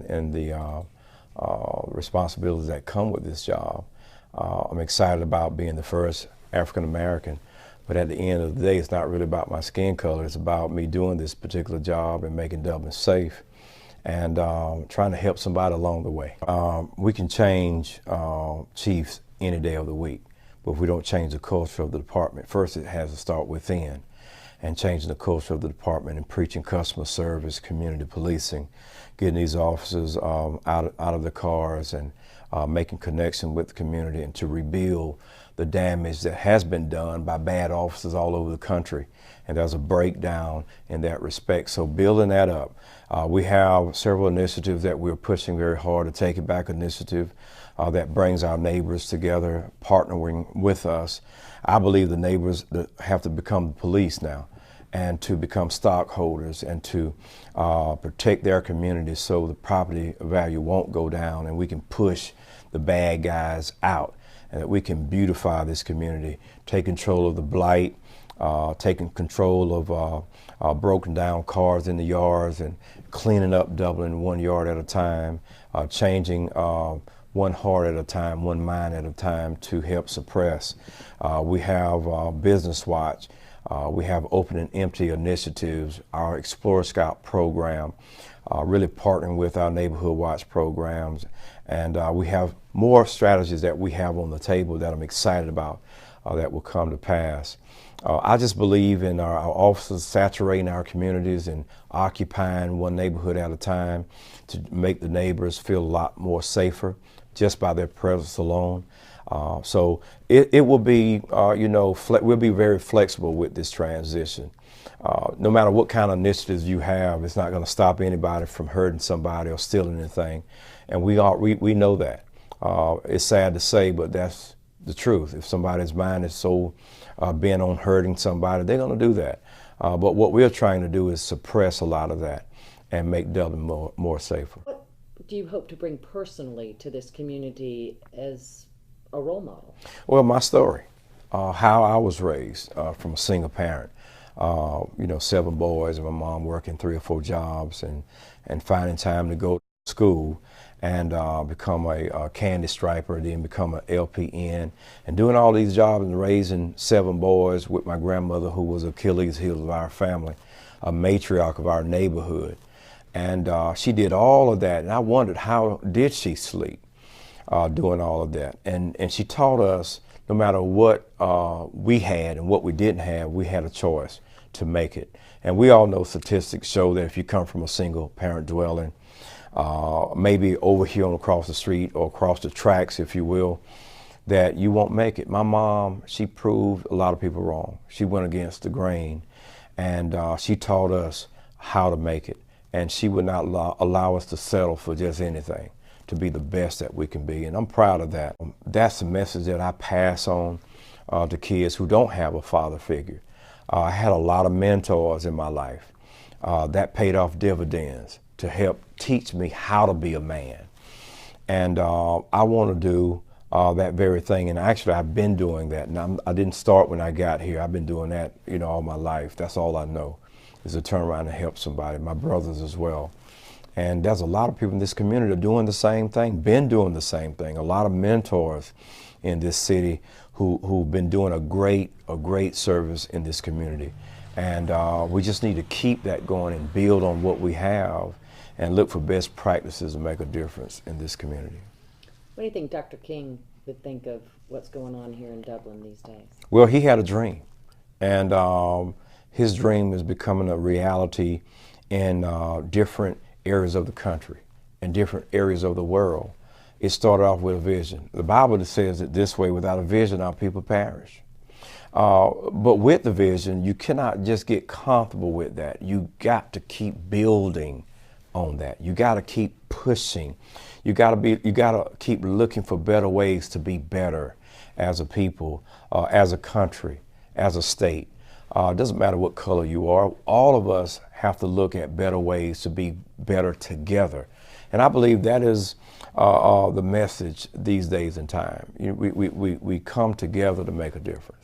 and the responsibilities that come with this job. I'm excited about being the first African American, but at the end of the day, it's not really about my skin color. It's about me doing this particular job and making Dublin safe, and trying to help somebody along the way. We can change chiefs any day of the week, but if we don't change the culture of the department, first it has to start within, and changing the culture of the department and preaching customer service, community policing, getting these officers out of the cars and making connection with the community, and to rebuild the damage that has been done by bad officers all over the country. And there's a breakdown in that respect. So building that up, we have several initiatives that we're pushing very hard. To Take It Back initiative that brings our neighbors together, partnering with us. I believe the neighbors have to become the police now, and to become stockholders, and to protect their communities so the property value won't go down, and we can push the bad guys out, and that we can beautify this community, take control of the blight, taking control of broken down cars in the yards, and cleaning up Dublin 1 yard at a time, changing one heart at a time, one mind at a time, to help suppress. We have Business Watch. We have Open and Empty initiatives, our Explorer Scout program, really partnering with our Neighborhood Watch programs. And we have more strategies that we have on the table that I'm excited about that will come to pass. I just believe in our officers saturating our communities and occupying one neighborhood at a time to make the neighbors feel a lot more safer just by their presence alone. So it will be, we'll be very flexible with this transition. No matter what kind of initiatives you have, it's not going to stop anybody from hurting somebody or stealing anything. And we know that. It's sad to say, but that's the truth. If somebody's mind is so bent on hurting somebody, they're going to do that. But what we're trying to do is suppress a lot of that and make Dublin more safer. What do you hope to bring personally to this community as a role model? Well, my story, how I was raised from a single parent, 7 boys, and my mom working 3 or 4 jobs, and finding time to go to school and become a candy striper, then become an LPN, and doing all these jobs and raising 7 boys with my grandmother, who was Achilles heel of our family, a matriarch of our neighborhood. And she did all of that, and I wondered, how did she sleep doing all of that? And she taught us, no matter what we had and what we didn't have, we had a choice to make it. And we all know statistics show that if you come from a single parent dwelling, maybe over here on across the street or across the tracks, if you will, that you won't make it. My mom, she proved a lot of people wrong. She went against the grain, and she taught us how to make it. And she would not allow us to settle for just anything, to be the best that we can be. And I'm proud of that. That's the message that I pass on to kids who don't have a father figure. I had a lot of mentors in my life. That paid off dividends to help teach me how to be a man. And I want to do that very thing. And actually, I've been doing that. And I didn't start when I got here. I've been doing that, all my life. That's all I know, is to turn around and help somebody, my brothers as well. And there's a lot of people in this community doing the same thing, been doing the same thing. A lot of mentors in this city who've been doing a great service in this community. And we just need to keep that going and build on what we have and look for best practices to make a difference in this community. What do you think Dr. King would think of what's going on here in Dublin these days? Well, he had a dream, and his dream is becoming a reality in different areas of the country and different areas of the world. It started off with a vision. The Bible says it this way: without a vision, our people perish. But with the vision, you cannot just get comfortable with that. You got to keep building on that. You got to keep pushing. You got to keep looking for better ways to be better as a people, as a country, as a state. It doesn't matter what color you are. All of us have to look at better ways to be better together. And I believe that is the message these days and time. We come together to make a difference.